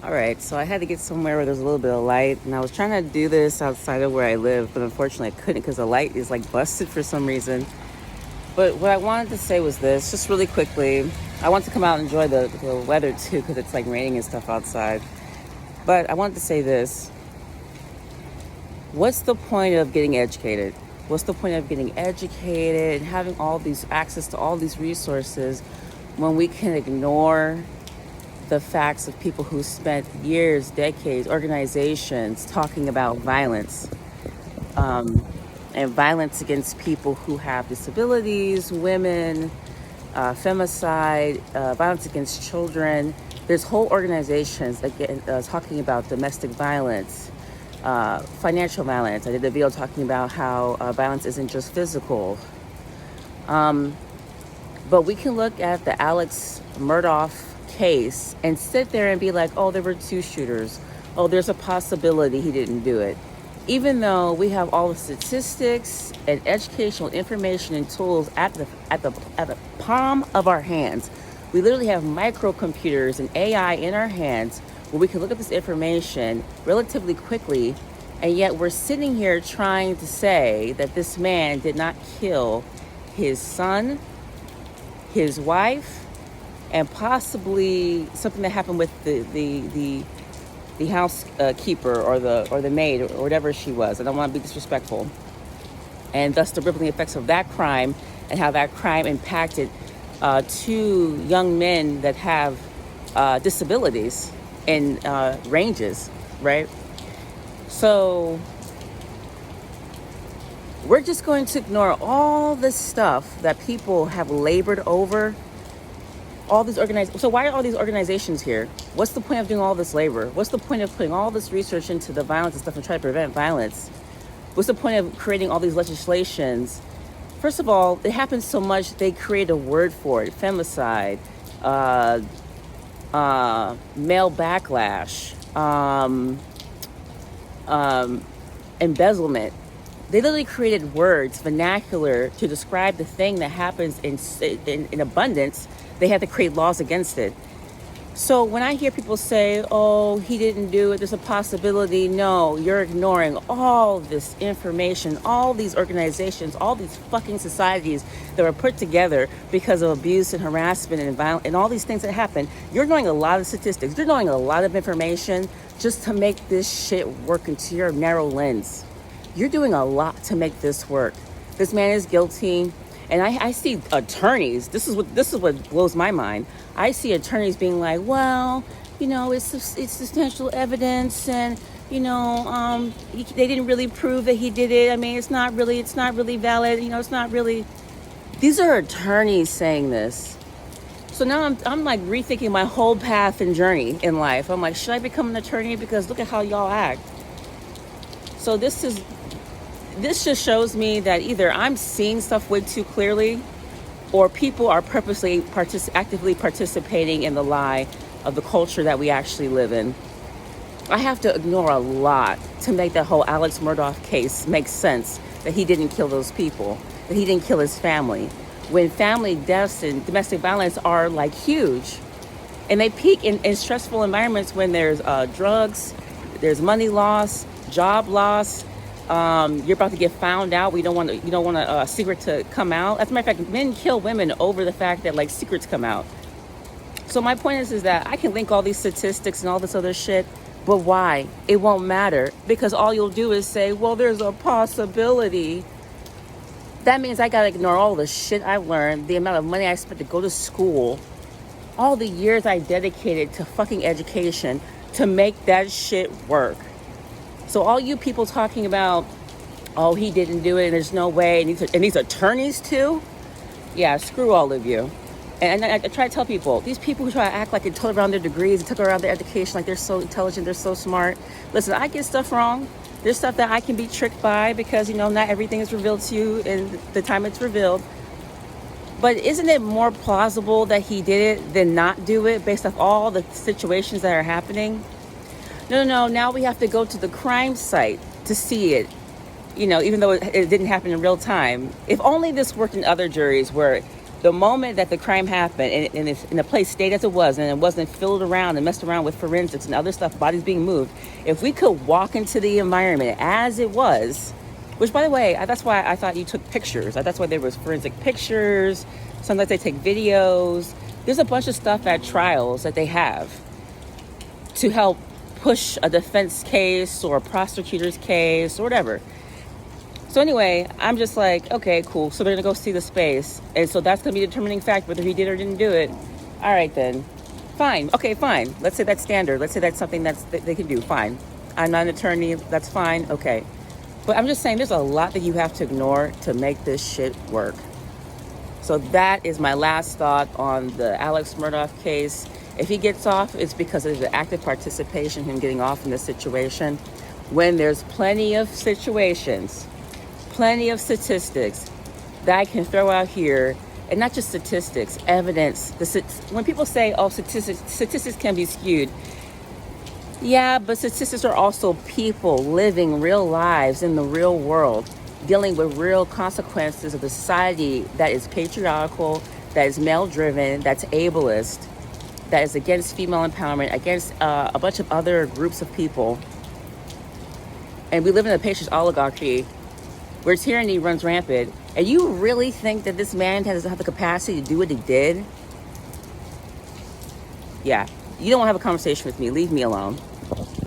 All right, so I had to get somewhere where there's a little bit of light, and I was trying to do this outside of where I live, but unfortunately I couldn't because the light is like busted for some reason. But what I wanted to say was this, just really quickly. I want to come out and enjoy the weather too because it's like raining and stuff outside. But I wanted to say this. What's the point of getting educated? What's the point of getting educated and having all these access to all these resources when we can ignore the facts of people who spent years, decades, organizations talking about violence, and violence against people who have disabilities, women, femicide, violence against children. There's whole organizations again talking about domestic violence, financial violence. I did a video talking about how violence isn't just physical. But we can look at the Alex Murdaugh case and sit there and be like, oh, there were 2 shooters. Oh, there's a possibility he didn't do it. Even though we have all the statistics and educational information and tools at the palm of our hands. We literally have microcomputers and AI in our hands where we can look at this information relatively quickly, and yet we're sitting here trying to say that this man did not kill his son, his wife, and possibly something that happened with the housekeeper or the maid or whatever she was. I don't want to be disrespectful. And thus the rippling effects of that crime and how that crime impacted 2 young men that have disabilities in ranges, right? So we're just going to ignore all this stuff that people have labored over. All these So why are all these organizations here? What's the point of doing all this labor? What's the point of putting all this research into the violence and stuff and trying to prevent violence? What's the point of creating all these legislations? First of all, it happens so much, they create a word for it. Femicide, male backlash, embezzlement. They literally created words, vernacular, to describe the thing that happens in abundance. They had to create laws against it. So when I hear people say, oh, he didn't do it, there's a possibility, no, you're ignoring all this information, all these organizations, all these fucking societies that were put together because of abuse and harassment and violence and all these things that happen. You're knowing a lot of statistics. You're knowing a lot of information just to make this shit work into your narrow lens. You're doing a lot to make this work. This man is guilty. And I see attorneys, this is what blows my mind. I see attorneys being like, well, it's substantial evidence, and they didn't really prove that he did it. I mean, it's not really valid. It's not really. These are attorneys saying this. So now I'm like rethinking my whole path and journey in life. I'm like, should I become an attorney? Because look at how y'all act. So this just shows me that either I'm seeing stuff way too clearly, or people are purposely actively participating in the lie of the culture that we actually live in. I have to ignore a lot to make that whole Alex Murdaugh case make sense, that he didn't kill those people, that he didn't kill his family. When family deaths and domestic violence are like huge, and they peak in stressful environments when there's drugs, there's money loss, job loss. You're about to get found out. You don't want a secret to come out. As a matter of fact, men kill women over the fact that like secrets come out. So my point is that I can link all these statistics and all this other shit, but why? It won't matter, because all you'll do is say, well, there's a possibility. That means I gotta ignore all the shit I've learned, the amount of money I spent to go to school, all the years I dedicated to fucking education to make that shit work. So all you people talking about, oh, he didn't do it and there's no way, and these attorneys too? Yeah, screw all of you. And I try to tell people, these people who try to act like they took around their degrees and took around their education like they're so intelligent, they're so smart. Listen, I get stuff wrong. There's stuff that I can be tricked by because, not everything is revealed to you in the time it's revealed. But isn't it more plausible that he did it than not do it based off all the situations that are happening? No, now we have to go to the crime site to see it, even though it didn't happen in real time. If only this worked in other juries where The moment that the crime happened, and it's in a place stayed as it was, and it wasn't fiddled around and messed around with forensics and other stuff, bodies being moved, if we could walk into the environment as it was, which, by the way, that's why I thought you took pictures. That's why there was forensic pictures. Sometimes they take videos. There's a bunch of stuff at trials that they have to help push a defense case or a prosecutor's case or whatever. So anyway, I'm just like, okay, cool. So they're going to go see the space. And so that's going to be a determining fact whether he did or didn't do it. All right, then. Fine. Okay, fine. Let's say that's standard. Let's say that's something that they can do. Fine. I'm not an attorney. That's fine. Okay. But I'm just saying there's a lot that you have to ignore to make this shit work. So that is my last thought on the Alex Murdaugh case. If he gets off, it's because there's an active participation, him getting off in this situation. When there's plenty of situations, plenty of statistics that I can throw out here, and not just statistics, evidence. When people say, oh, statistics can be skewed, yeah, but statistics are also people living real lives in the real world, dealing with real consequences of a society that is patriarchal, that is male-driven, that's ableist, that is against female empowerment, against a bunch of other groups of people. And we live in a patriarchal oligarchy where tyranny runs rampant. And you really think that this man doesn't have the capacity to do what he did? Yeah, you don't want to have a conversation with me. Leave me alone.